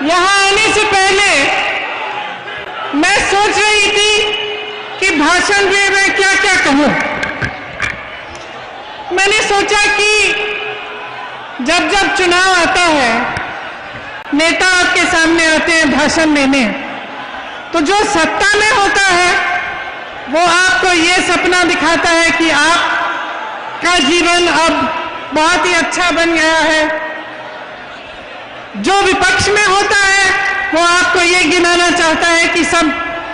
यहाँ आने से पहले मैं सोच रही थी कि भाषण में मैं क्या क्या कहूँ। मैंने सोचा कि जब जब चुनाव आता है, नेता आपके सामने आते हैं भाषण देने, तो जो सत्ता में होता है वो आपको ये सपना दिखाता है कि आपका जीवन अब बहुत ही अच्छा बन गया है। जो विपक्ष में होता है वो आपको ये गिनाना चाहता है कि सब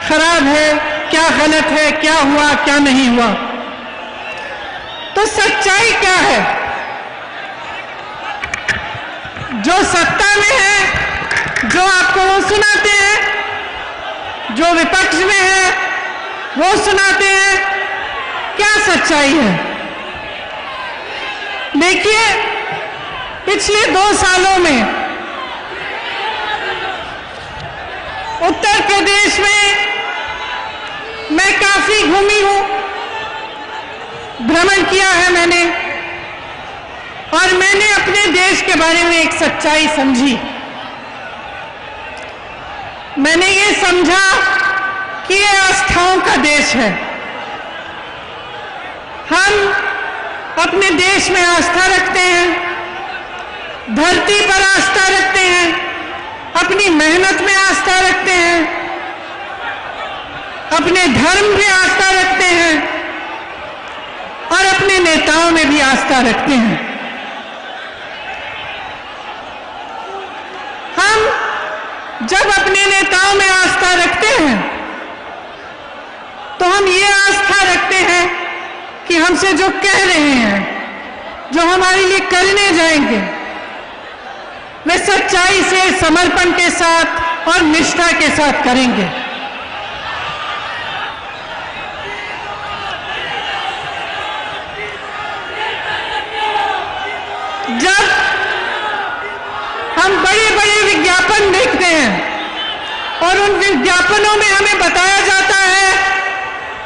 खराब है, क्या गलत है, क्या हुआ क्या नहीं हुआ। तो सच्चाई क्या है? जो सत्ता में है जो आपको वो सुनाते हैं, जो विपक्ष में है वो सुनाते हैं। क्या सच्चाई है? देखिए, पिछले 2 सालों में उत्तर प्रदेश में मैं काफी घूमी हूं, भ्रमण किया है मैंने, और मैंने अपने देश के बारे में एक सच्चाई समझी। मैंने ये समझा कि ये आस्थाओं का देश है। हम अपने देश में आस्था रखते हैं, धरती पर आस्था रखते हैं, अपनी मेहनत में आस्था रखते हैं, अपने धर्म में आस्था रखते हैं और अपने नेताओं में भी आस्था रखते हैं। हम जब अपने नेताओं में आस्था रखते हैं तो हम ये आस्था रखते हैं कि हमसे जो कह रहे हैं, जो हमारे लिए करने जाएंगे, वे सच्चाई से, समर्पण के साथ और निष्ठा के साथ करेंगे। जब हम बड़े बड़े विज्ञापन देखते हैं और उन विज्ञापनों में हमें बताया जाता है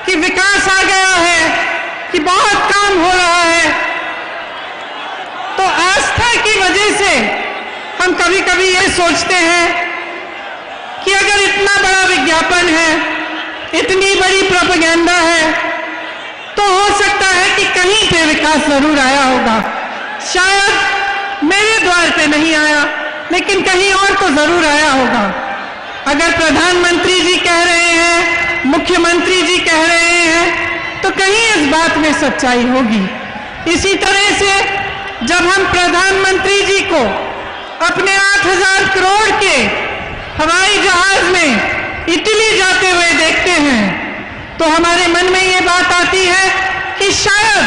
कि विकास आ गया है, कि बहुत काम हो रहा है, तो आस्था की वजह से हम कभी कभी ये सोचते हैं कि अगर इतना बड़ा विज्ञापन है, इतनी बड़ी प्रोपेगेंडा है, तो हो सकता है कि कहीं पे विकास जरूर आया होगा। शायद मेरे द्वार पे नहीं आया, लेकिन कहीं और तो जरूर आया होगा। अगर प्रधानमंत्री जी कह रहे हैं, मुख्यमंत्री जी कह रहे हैं, तो कहीं इस बात में सच्चाई होगी। इसी तरह से जब हम प्रधानमंत्री जी को अपने 8,000 करोड़ के हवाई जहाज में इटली जाते हुए देखते हैं, तो हमारे मन में ये बात आती है कि शायद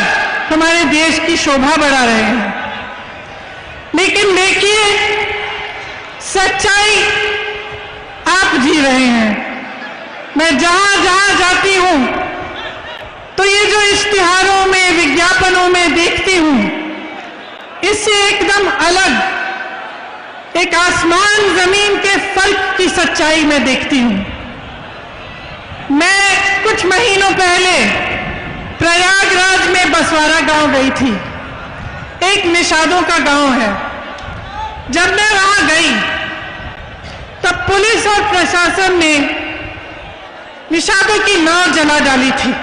हमारे देश की शोभा बढ़ा रहे हैं। लेकिन देखिए, सच्चाई आप जी रहे हैं। मैं जहां जहां जाती हूं तो ये जो इश्तिहारों में, विज्ञापनों में देखती हूं, इससे एकदम अलग एक आसमान जमीन के फर्क की सच्चाई में देखती हूं। मैं कुछ महीनों पहले प्रयागराज में बसवारा गांव गई थी। एक निषादों का गांव है। जब मैं वहां गई तब पुलिस और प्रशासन ने निषादों की नाव जला डाली थी।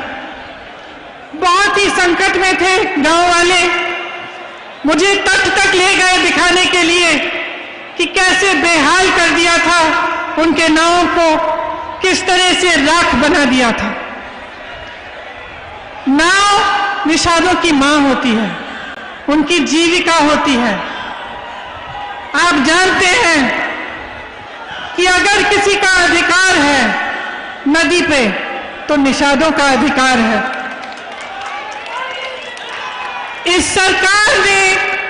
बहुत ही संकट में थे गांव वाले। मुझे तट तक ले गए दिखाने के लिए कि कैसे बेहाल कर दिया था उनके नावों को, किस तरह से राख बना दिया था। नाव निषादों की मां होती है, उनकी जीविका होती है। आप जानते हैं कि अगर किसी का अधिकार है नदी पे, तो निषादों का अधिकार है। इस सरकार ने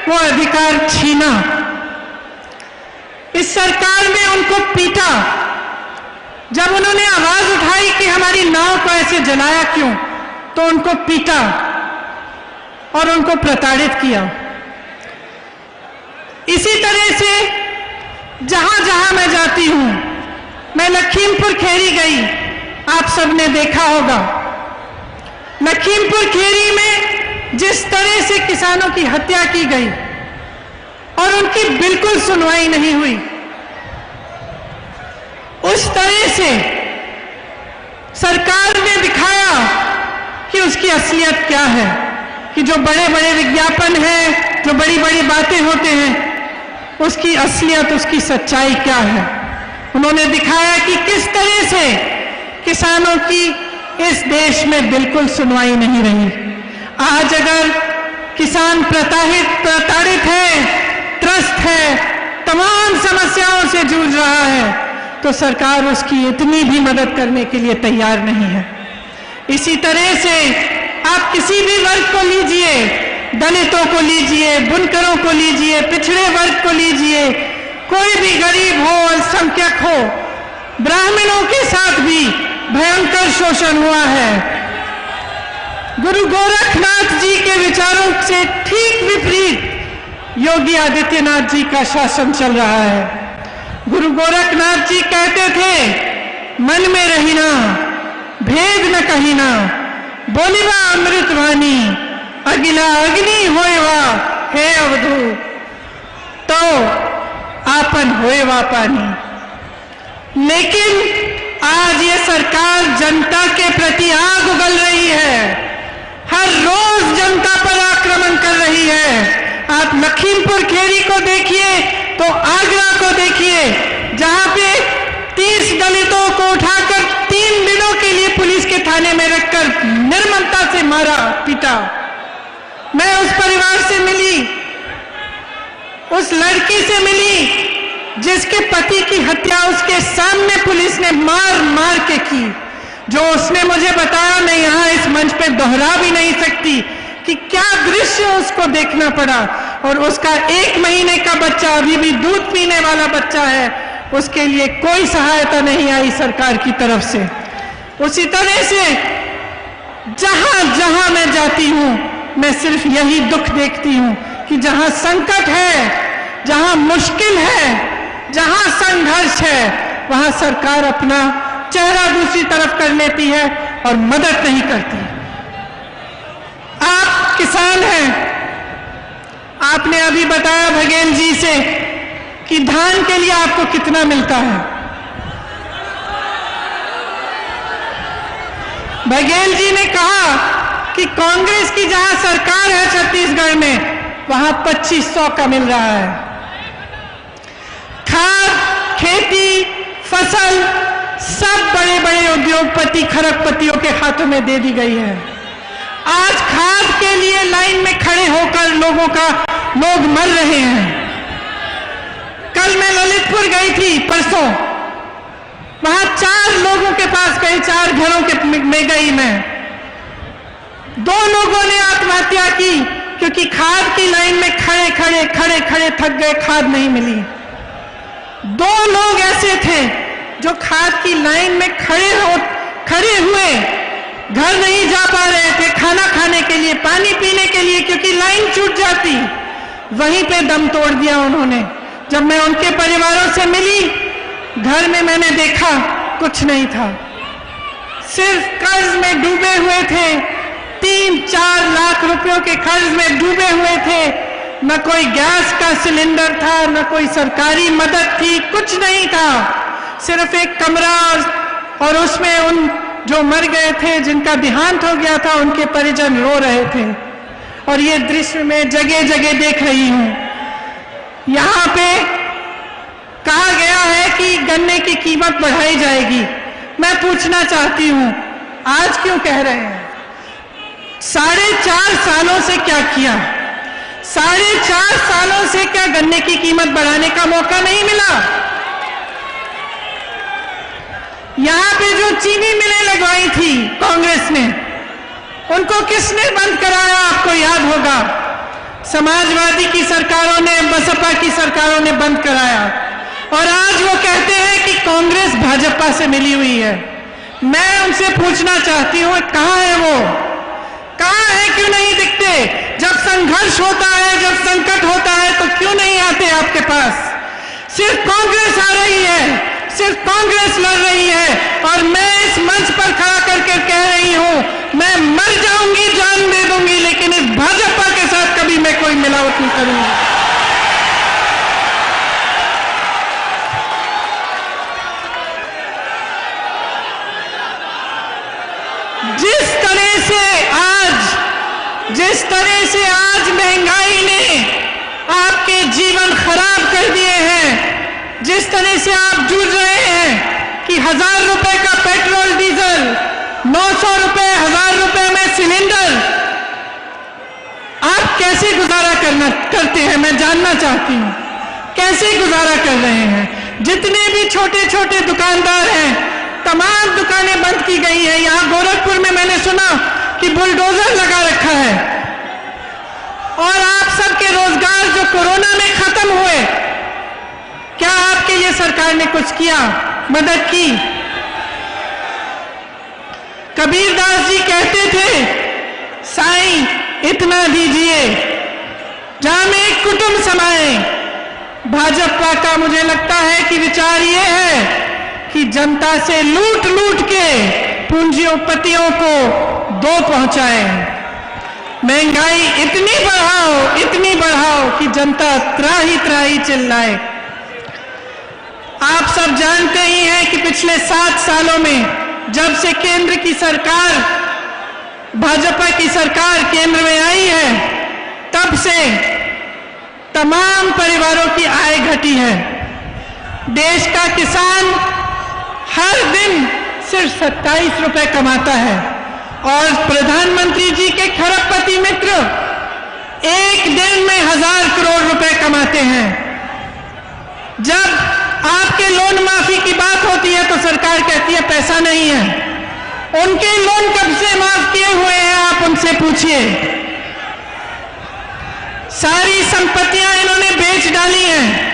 वो अधिकार छीना। इस सरकार ने उनको पीटा। जब उन्होंने आवाज उठाई कि हमारी नाव को ऐसे जलाया क्यों, तो उनको पीटा और उनको प्रताड़ित किया। इसी तरह से जहां जहां मैं जाती हूं, मैं लखीमपुर खेरी गई, आप सबने देखा होगा। लखीमपुर खेरी में जिस तरह से किसानों की हत्या की गई और उनकी बिल्कुल सुनवाई नहीं हुई, उस तरह से सरकार ने दिखाया कि उसकी असलियत क्या है, कि जो बड़े बड़े विज्ञापन हैं, जो बड़ी बड़ी बातें होते हैं, उसकी असलियत, उसकी सच्चाई क्या है। उन्होंने दिखाया कि किस तरह से किसानों की इस देश में बिल्कुल सुनवाई नहीं रही। आज अगर किसान प्रताड़ित है, त्रस्त है, तमाम समस्याओं से जूझ रहा है, तो सरकार उसकी इतनी भी मदद करने के लिए तैयार नहीं है। इसी तरह से आप किसी भी वर्ग को लीजिए, दलितों को लीजिए, बुनकरों को लीजिए, पिछड़े वर्ग को लीजिए, कोई भी गरीब हो, अल्पसंख्यक हो, ब्राह्मणों के साथ भी भयंकर शोषण हुआ है। गुरु गोरखनाथ जी के विचारों से ठीक विपरीत योगी आदित्यनाथ जी का शासन चल रहा है। गुरु गोरखनाथ जी कहते थे, मन में रहीना, भेद न कहीना, बोलिवा अमृत वाणी, अगिला अग्नि होएवा हे अवधू, तो आपन होएवा पानी। लेकिन आज ये सरकार जनता के प्रति आग उगल रही है, हर रोज जनता पर आक्रमण कर रही है। आप लखीमपुर खेड़ी को देखिए तो आगरा को देखिए, जहां पे 30 दलितों को उठाकर 3 दिनों के लिए पुलिस के थाने में रखकर निर्ममता से मारा पीटा। मैं उस परिवार से मिली, उस लड़की से मिली जिसके पति की हत्या उसके सामने पुलिस ने मार मार के की। जो उसने मुझे बताया, मैं यहां इस मंच पे दोहरा भी नहीं सकती कि क्या दृश्य उसको देखना पड़ा। और उसका 1 महीने का बच्चा, अभी भी दूध पीने वाला बच्चा है, उसके लिए कोई सहायता नहीं आई सरकार की तरफ से। उसी तरह से जहां जहां मैं जाती हूं, मैं सिर्फ यही दुख देखती हूं कि जहां संकट है, जहां मुश्किल है, जहां संघर्ष है, वहां सरकार अपना चेहरा दूसरी तरफ कर लेती है और मदद नहीं करती। आप किसान हैं, आपने अभी बताया बघेल जी से कि धान के लिए आपको कितना मिलता है। बघेल जी ने कहा कि कांग्रेस की जहां सरकार है छत्तीसगढ़ में, वहां 2500 का मिल रहा है। खाद, खेती, फसल सब बड़े बड़े उद्योगपति, खरबपतियों के हाथों में दे दी गई है। आज खाद के लिए लाइन में खड़े होकर लोग मर रहे हैं। कल मैं ललितपुर गई थी, परसों, वहां 4 लोगों के पास गई, 4 घरों में गई मैं। 2 लोगों ने आत्महत्या की क्योंकि खाद की लाइन में खड़े थक गए, खाद नहीं मिली। 2 लोग ऐसे थे जो खाद की लाइन में खड़े हुए घर नहीं जा पा रहे थे, खाना खाने के लिए, पानी पीने के लिए, क्योंकि लाइन छूट जाती। वहीं पे दम तोड़ दिया उन्होंने। जब मैं उनके परिवारों से मिली, घर में मैंने देखा कुछ नहीं था, सिर्फ कर्ज में डूबे हुए थे। 3-4 लाख रुपयों के कर्ज में डूबे हुए थे। न कोई गैस का सिलेंडर था, न कोई सरकारी मदद थी, कुछ नहीं था। सिर्फ एक कमरा, और उसमें उन जो मर गए थे, जिनका देहांत हो गया था, उनके परिजन रो रहे थे। और ये दृश्य मैं जगह जगह देख रही हूं। यहां पे कहा गया है कि गन्ने की कीमत बढ़ाई जाएगी। मैं पूछना चाहती हूं, आज क्यों कह रहे हैं? 4.5 सालों से क्या किया? 4.5 सालों से क्या गन्ने की कीमत बढ़ाने का मौका नहीं मिला? यहां पे जो चीनी मिलें लगवाई थी कांग्रेस ने, उनको किसने बंद कराया? आपको याद होगा, समाजवादी की सरकारों ने, बसपा की सरकारों ने बंद कराया। और आज वो कहते हैं कि कांग्रेस भाजपा से मिली हुई है। मैं उनसे पूछना चाहती हूं, कहां है वो? कहां है? क्यों नहीं दिखते? जब संघर्ष होता है, जब संकट होता है, तो क्यों नहीं आते आपके पास? सिर्फ कांग्रेस आ रही है, सिर्फ कांग्रेस लड़ रही है। और मैं इस मंच पर खड़ा करके कह रही हूं, मैं मर जाऊंगी, जान दे दूंगी, लेकिन इस भाजपा के साथ कभी मैं कोई मिलावट नहीं करूंगी। जिस तरह से आज महंगाई ने आपके जीवन खराब कर दिए हैं, जिस तरह से आप जूझ रहे हैं कि 1000 रुपए का पेट्रोल डीजल, 900 रुपए, 1000 रुपए में सिलेंडर, आप कैसे गुजारा करते हैं? मैं जानना चाहती हूं, कैसे गुजारा कर रहे हैं? जितने भी छोटे छोटे दुकानदार हैं, तमाम दुकानें बंद की गई हैं। यहां गोरखपुर में मैंने सुना कि बुलडोजर लगा रखा है। और आप सबके रोजगार जो कोरोना में खत्म हुए, क्या आपके ये सरकार ने कुछ किया, मदद की? कबीरदास जी कहते थे, साईं इतना दीजिए जामे कुटुंब समाए। भाजपा का मुझे लगता है कि विचार ये है कि जनता से लूट लूट के पूंजीपतियों को दो पहुंचाए। महंगाई इतनी बढ़ाओ कि जनता त्राही त्राही चिल्लाए। आप सब जानते ही हैं कि पिछले 7 सालों में जब से केंद्र की सरकार, भाजपा की सरकार केंद्र में आई है, तब से तमाम परिवारों की आय घटी है। देश का किसान हर दिन सिर्फ 27 रुपए कमाता है और प्रधानमंत्री जी के खरबपति मित्र एक दिन में 1000 करोड़ रुपए कमाते हैं। जब आपके लोन माफी की बात होती है तो सरकार कहती है पैसा नहीं है। उनके लोन कब से माफ किए हुए हैं आप उनसे पूछिए। सारी संपत्तियां इन्होंने बेच डाली हैं।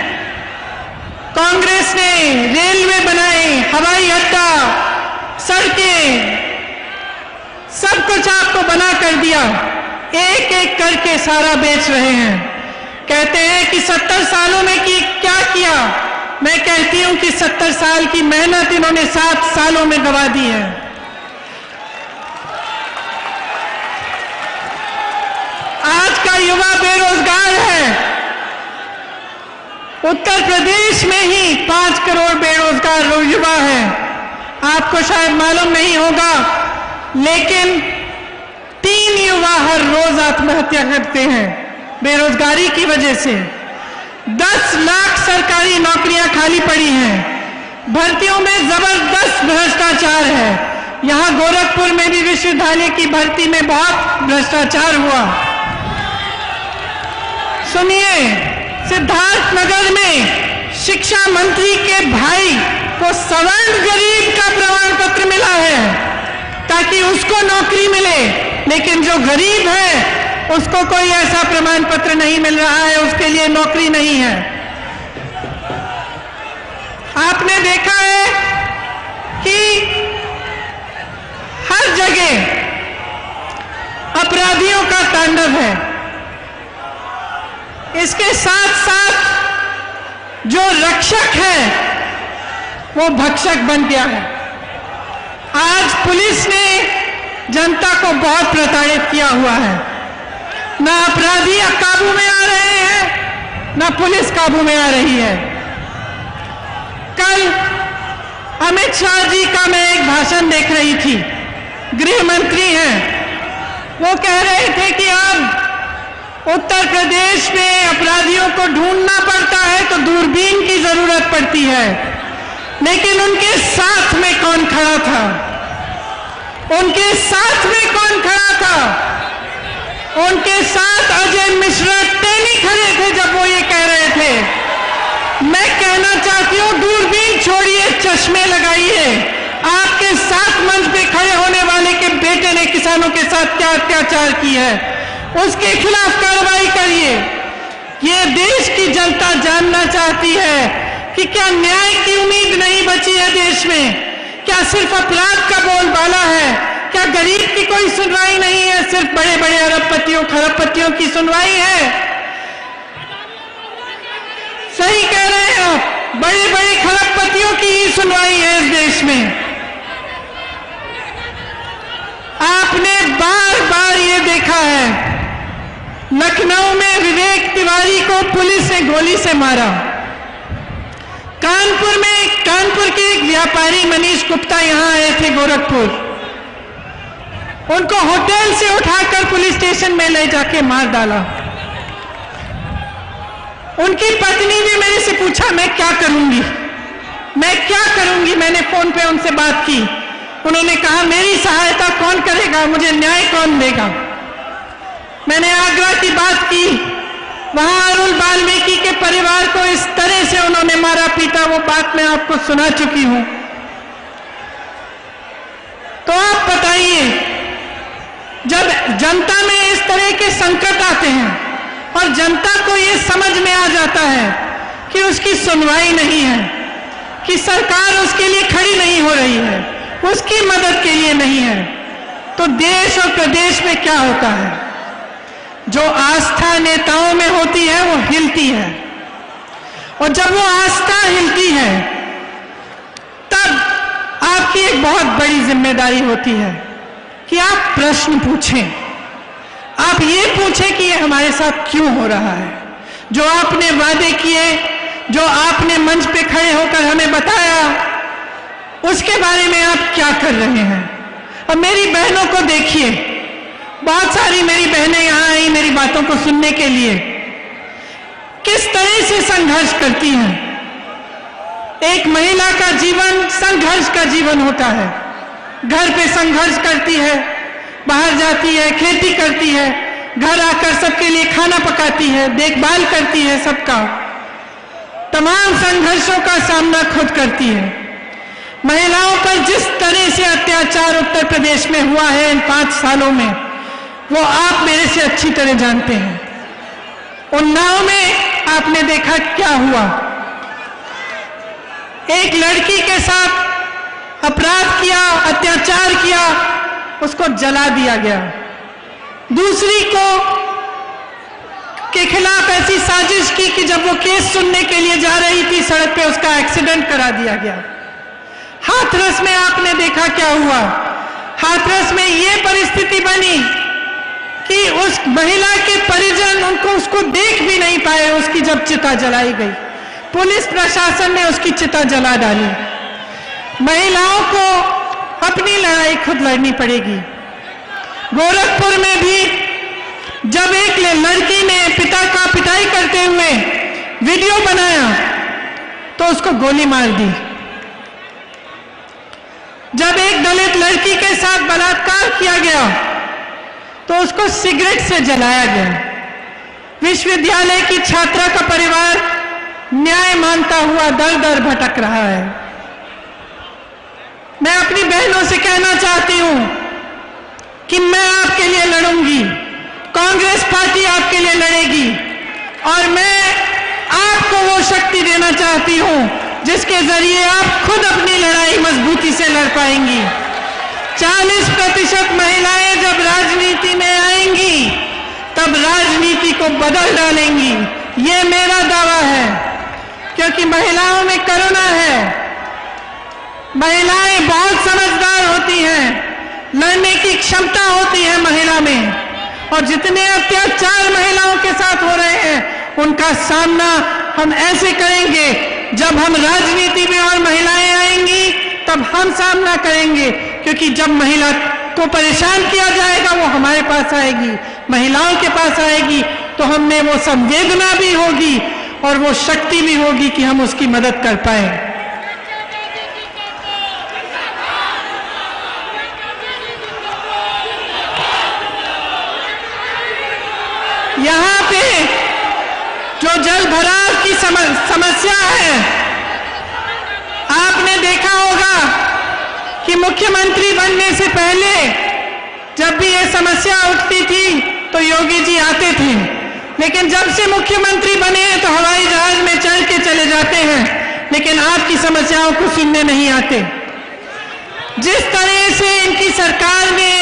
कांग्रेस ने रेलवे बनाए, हवाई अड्डा, सड़कें, सब कुछ आपको बना कर दिया। एक एक करके सारा बेच रहे हैं। कहते हैं कि 70 सालों में क्या किया? मैं कहती हूं कि 70 साल की मेहनत इन्होंने 7 सालों में गवा दी है। आज का युवा बेरोजगार है। उत्तर प्रदेश में ही 5 करोड़ बेरोजगार युवा हैं। आपको शायद मालूम नहीं होगा, लेकिन 3 युवा हर रोज आत्महत्या करते हैं बेरोजगारी की वजह से। 10 लाख सरकारी नौकरियां खाली पड़ी हैं। भर्तियों में जबरदस्त भ्रष्टाचार है। यहां गोरखपुर में भी विश्वविद्यालय की भर्ती में बहुत भ्रष्टाचार हुआ। सुनिए, सिद्धार्थनगर में शिक्षा मंत्री के भाई को सवर्ण गरीब का प्रमाण पत्र मिला है ताकि उसको नौकरी मिले, लेकिन जो गरीब है उसको कोई ऐसा प्रमाण पत्र नहीं मिल रहा है, उसके लिए नौकरी नहीं है। आपने देखा है कि हर जगह अपराधियों का तांडव है। इसके साथ साथ जो रक्षक है वो भक्षक बन गया है। आज पुलिस ने जनता को बहुत प्रताड़ित किया हुआ है। ना अपराधी काबू में आ रहे हैं, ना पुलिस काबू में आ रही है। कल अमित शाह जी का मैं एक भाषण देख रही थी। गृह मंत्री हैं, वो कह रहे थे कि अब उत्तर प्रदेश में अपराधियों को ढूंढना पड़ता है तो दूरबीन की जरूरत पड़ती है। लेकिन उनके साथ में कौन खड़ा था? उनके साथ में कौन खड़ा था? उनके साथ अजय मिश्रा टेनी खड़े थे जब वो ये कह रहे थे। मैं कहना चाहती हूं, दूरबीन छोड़िए, चश्मे लगाइए। आपके साथ मंच पे खड़े होने वाले के बेटे ने किसानों के साथ क्या अत्याचार की है, उसके खिलाफ कार्रवाई करिए। ये देश की जनता जानना चाहती है कि क्या न्याय की उम्मीद नहीं बची है देश में? क्या सिर्फ अपराध का बोलबाला है? क्या गरीब की कोई सुनवाई नहीं है? सिर्फ बड़े बड़े अरबपतियों खरबपतियों की सुनवाई है? सही कह रहे हैं आप, बड़े बड़े खरबपतियों की ही सुनवाई है इस देश में। आपने बार बार ये देखा है, लखनऊ में विवेक तिवारी को पुलिस ने गोली से मारा। कानपुर के एक व्यापारी मनीष गुप्ता यहां आए थे गोरखपुर, उनको होटल से उठाकर पुलिस स्टेशन में ले जाके मार डाला। उनकी पत्नी ने मेरे से पूछा मैं क्या करूंगी, मैं क्या करूंगी। मैंने फोन पे उनसे बात की। उन्होंने कहा मेरी सहायता कौन करेगा, मुझे न्याय कौन देगा। मैंने आगरा की बात की, वहां अरुण वाल्मीकि के परिवार को इस तरह से उन्होंने मारा पीटा, वो बात मैं आपको सुना चुकी हूं। तो आप बताइए, जब जनता में इस तरह के संकट आते हैं और जनता को ये समझ में आ जाता है कि उसकी सुनवाई नहीं है, कि सरकार उसके लिए खड़ी नहीं हो रही है, उसकी मदद के लिए नहीं है, तो देश और प्रदेश में क्या होता है? जो आस्था नेताओं में होती है वो हिलती है, और जब वो आस्था हिलती है तब आपकी एक बहुत बड़ी जिम्मेदारी होती है कि आप प्रश्न पूछें। आप ये पूछें कि ये हमारे साथ क्यों हो रहा है। जो आपने वादे किए, जो आपने मंच पे खड़े होकर हमें बताया, उसके बारे में आप क्या कर रहे हैं। और मेरी बहनों को देखिए, बहुत सारी मेरी बहनें यहां आई मेरी बातों को सुनने के लिए, किस तरह से संघर्ष करती हैं। एक महिला का जीवन संघर्ष का जीवन होता है। घर पे संघर्ष करती है, बाहर जाती है, खेती करती है, घर आकर सबके लिए खाना पकाती है, देखभाल करती है, सबका तमाम संघर्षों का सामना खुद करती है। महिलाओं पर जिस तरह से अत्याचार उत्तर प्रदेश में हुआ है इन 5 सालों में, वो आप मेरे से अच्छी तरह जानते हैं। उन्नाव में आपने देखा क्या हुआ। एक लड़की के साथ अपराध किया, अत्याचार किया, उसको जला दिया गया। दूसरी को के खिलाफ ऐसी साजिश की कि जब वो केस सुनने के लिए जा रही थी सड़क पे, उसका एक्सीडेंट करा दिया गया। हाथरस में आपने देखा क्या हुआ। हाथरस में ये परिस्थिति बनी कि उस महिला के परिजन उसको देख भी नहीं पाए, उसकी जब चिता जलाई गई। पुलिस प्रशासन ने उसकी चिता जला डाली। महिलाओं को अपनी लड़ाई खुद लड़नी पड़ेगी। गोरखपुर में भी जब एक लड़की ने पिता का पिटाई करते हुए वीडियो बनाया तो उसको गोली मार दी। जब एक दलित लड़की के साथ बलात्कार किया गया तो उसको सिगरेट से जलाया गया। विश्वविद्यालय की छात्रा का परिवार न्याय मांगता हुआ दर दर भटक रहा है। मैं अपनी बहनों से कहना चाहती हूं कि मैं आपके लिए लड़ूंगी, कांग्रेस पार्टी आपके लिए लड़ेगी, और मैं आपको वो शक्ति देना चाहती हूं जिसके जरिए आप खुद अपनी लड़ाई मजबूती से लड़ पाएंगी। 40% महिलाएं जब राजनीति में आएंगी तब राजनीति को बदल डालेंगी, ये मेरा दावा है। क्योंकि महिलाओं में करुणा है, महिलाएं बहुत समझदार होती हैं, लड़ने की क्षमता होती है महिला में, और जितने अत्याचार महिलाओं के साथ हो रहे हैं उनका सामना हम ऐसे करेंगे। जब हम राजनीति में और महिलाएं आएंगी तब हम सामना करेंगे, क्योंकि जब महिला को परेशान किया जाएगा वो हमारे पास आएगी, महिलाओं के पास आएगी, तो हमें वो संवेदना भी होगी और वो शक्ति भी होगी कि हम उसकी मदद कर पाए। यहां पे जो जल भराव की समस्या है, आपने देखा होगा कि मुख्यमंत्री बनने से पहले जब भी ये समस्या उठती थी तो योगी जी आते थे, लेकिन जब से मुख्यमंत्री बने हैं तो हवाई जहाज में चढ़ के चले जाते हैं, लेकिन आपकी समस्याओं को सुनने नहीं आते। जिस तरह से इनकी सरकार ने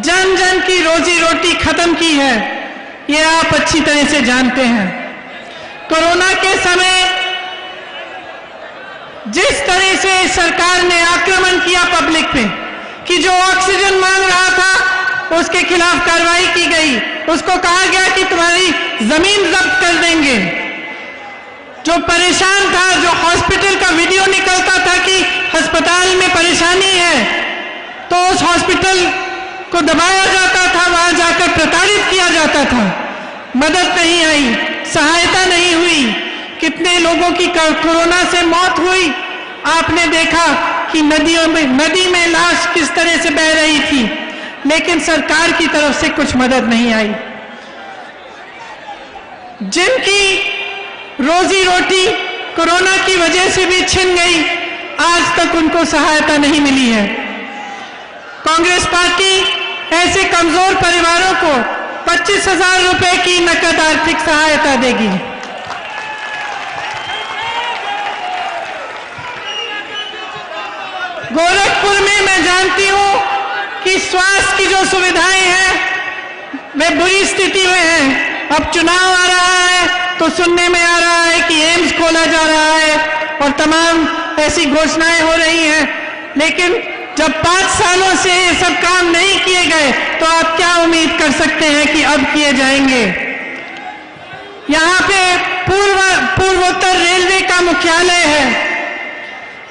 जन जन की रोजी रोटी खत्म की है, ये आप अच्छी तरह से जानते हैं। कोरोना के समय जिस तरह से सरकार ने आक्रमण किया पब्लिक पे, कि जो ऑक्सीजन मांग रहा था उसके खिलाफ कार्रवाई की गई, उसको कहा गया कि तुम्हारी जमीन जब्त कर देंगे। जो परेशान था, जो हॉस्पिटल का वीडियो निकलता था कि अस्पताल में परेशानी है, तो उस हॉस्पिटल को दबाया जाता था, वहां जाकर प्रताड़ित किया जाता था। मदद नहीं आई, सहायता नहीं हुई। कितने लोगों की कोरोना से मौत हुई। आपने देखा कि नदी में लाश किस तरह से बह रही थी, लेकिन सरकार की तरफ से कुछ मदद नहीं आई। जिनकी रोजी रोटी कोरोना की वजह से भी छिन गई, आज तक उनको सहायता नहीं मिली है। कांग्रेस पार्टी ऐसे कमजोर परिवारों को 25,000 रुपए की नकद आर्थिक सहायता देगी। गोरखपुर में मैं जानती हूं कि स्वास्थ्य की जो सुविधाएं हैं वे बुरी स्थिति में हैं। अब चुनाव आ रहा है तो सुनने में आ रहा है कि एम्स खोला जा रहा है और तमाम ऐसी घोषणाएं हो रही हैं, लेकिन जब 5 सालों से ये सब काम नहीं किए गए तो आप क्या उम्मीद कर सकते हैं कि अब किए जाएंगे। यहाँ पे पूर्वोत्तर रेलवे का मुख्यालय है।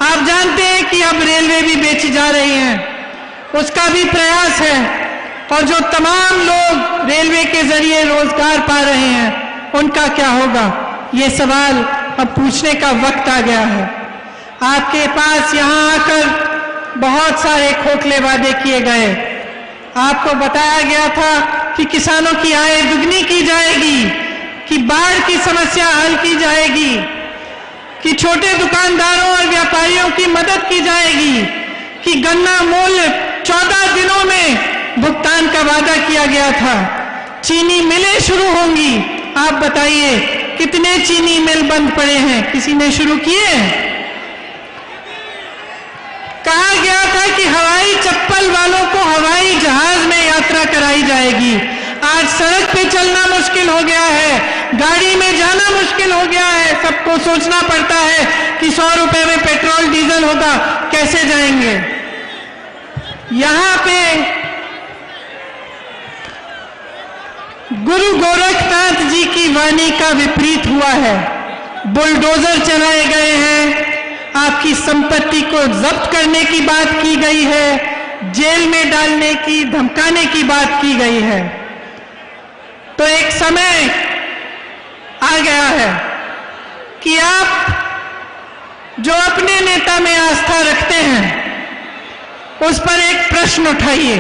आप जानते हैं कि अब रेलवे भी बेची जा रही है, उसका भी प्रयास है, और जो तमाम लोग रेलवे के जरिए रोजगार पा रहे हैं उनका क्या होगा, ये सवाल अब पूछने का वक्त आ गया है। आपके पास यहाँ आकर बहुत सारे खोखले वादे किए गए। आपको बताया गया था कि किसानों की आय दुगनी की जाएगी, कि बाढ़ की समस्या हल की जाएगी, कि छोटे दुकानदारों और व्यापारियों की मदद की जाएगी, कि गन्ना मूल्य 14 दिनों में भुगतान का वादा किया गया था, चीनी मिलें शुरू होंगी। आप बताइए कितने चीनी मिल बंद पड़े हैं, किसी ने शुरू किए? कहा गया था कि हवाई चप्पल वालों को हवाई जहाज में यात्रा कराई जाएगी। आज सड़क पे चलना मुश्किल हो गया है, गाड़ी में जाना मुश्किल हो गया है। सबको सोचना पड़ता है कि 100 रुपए में पेट्रोल डीजल होगा, कैसे जाएंगे। यहां पे गुरु गोरखनाथ जी की वाणी का विपरीत हुआ है। बुलडोजर चलाए गए हैं, आपकी संपत्ति को जब्त करने की बात की गई है, जेल में डालने की, धमकाने की बात की गई है। तो एक समय आ गया है कि आप जो अपने नेता में आस्था रखते हैं उस पर एक प्रश्न उठाइए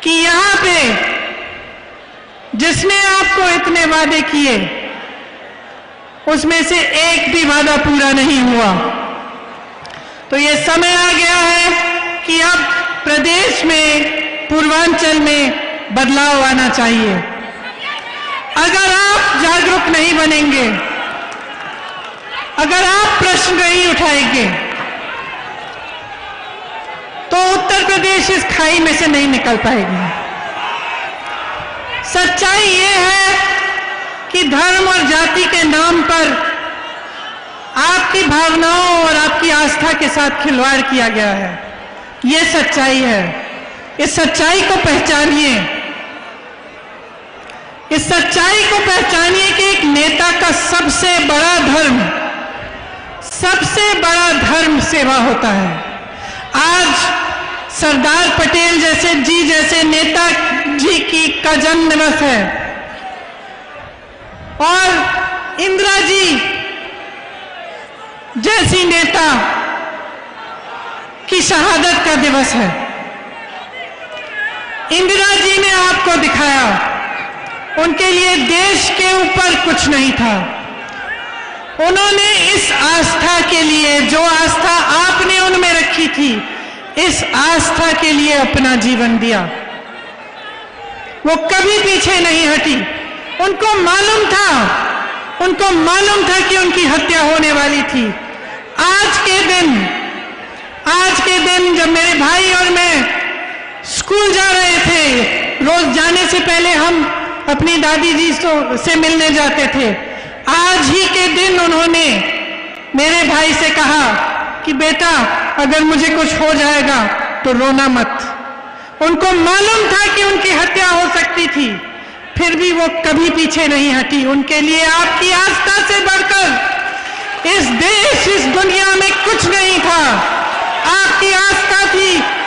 कि यहां पे जिसने आपको इतने वादे किए उसमें से एक भी वादा पूरा नहीं हुआ। तो ये समय आ गया है कि अब प्रदेश में, पूर्वांचल में बदलाव आना चाहिए। अगर आप जागरूक नहीं बनेंगे, अगर आप प्रश्न नहीं उठाएंगे, तो उत्तर प्रदेश इस खाई में से नहीं निकल पाएगी। सच्चाई ये है कि धर्म और जाति के नाम पर आपकी भावनाओं और आपकी आस्था के साथ खिलवाड़ किया गया है। ये सच्चाई है। इस सच्चाई को पहचानिए। इस सच्चाई को पहचानिए कि एक नेता का सबसे बड़ा धर्म सेवा होता है। आज सरदार पटेल जैसे नेता जी का जन्म दिवस है और इंदिरा जी जैसी नेता की शहादत का दिवस है। इंदिरा जी ने आपको दिखाया, उनके लिए देश के ऊपर कुछ नहीं था। उन्होंने इस आस्था के लिए, जो आस्था आपने उनमें रखी थी, इस आस्था के लिए अपना जीवन दिया। वो कभी पीछे नहीं हटी। उनको मालूम था कि उनकी हत्या होने वाली थी। आज के दिन जब मेरे भाई और मैं स्कूल जा रहे थे, रोज जाने से पहले हम अपनी दादी जी से मिलने जाते थे। आज ही के दिन उन्होंने मेरे भाई से कहा कि बेटा, अगर मुझे कुछ हो जाएगा तो रोना मत। उनको मालूम था कि उनकी हत्या हो सकती थी, फिर भी वो कभी पीछे नहीं हटी। उनके लिए आपकी आस्था से बढ़कर इस देश, इस दुनिया में कुछ नहीं था। आपकी आस्था थी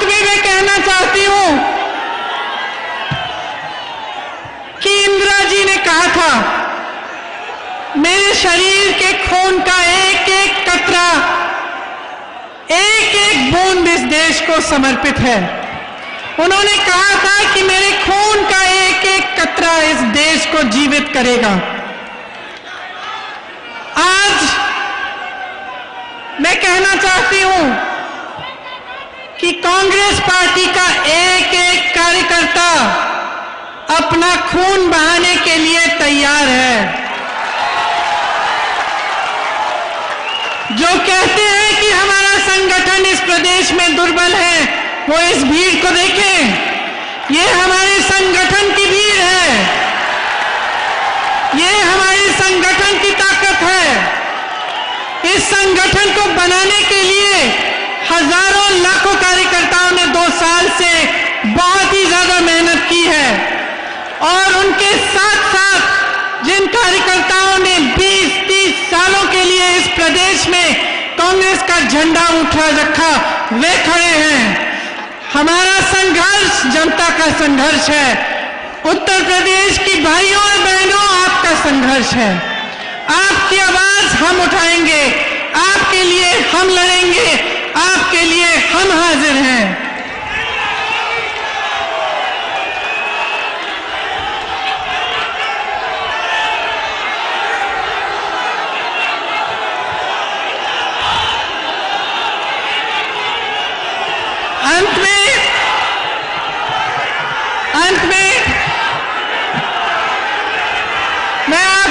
अंत में मैं कहना चाहती हूं कि इंदिरा जी ने कहा था, मेरे शरीर के खून का एक एक कतरा, एक एक बूंद इस देश को समर्पित है। उन्होंने कहा था कि मेरे खून का एक एक कतरा इस देश को जीवित करेगा। आज मैं कहना चाहती हूं कि कांग्रेस पार्टी का एक एक कार्यकर्ता अपना खून बहाने के लिए तैयार है। जो कहते हैं कि हमारा संगठन इस प्रदेश में दुर्बल है, वो इस भीड़ को देखें। ये हमारे संगठन की भीड़ है, ये हमारे संगठन की ताकत है। इस संगठन को बनाने के लिए हजारों लाखों कार्यकर्ताओं ने 2 साल से बहुत ही ज्यादा मेहनत की है, और उनके साथ साथ जिन कार्यकर्ताओं ने 20-30 सालों के लिए इस प्रदेश में कांग्रेस का झंडा उठा रखा, वे खड़े हैं। हमारा संघर्ष जनता का संघर्ष है। उत्तर प्रदेश की भाइयों और बहनों, आपका संघर्ष है। आपकी आवाज हम उठाएंगे, आपके लिए हम लड़ेंगे, आपके लिए हम हाजिर हैं। अंत में मैं आप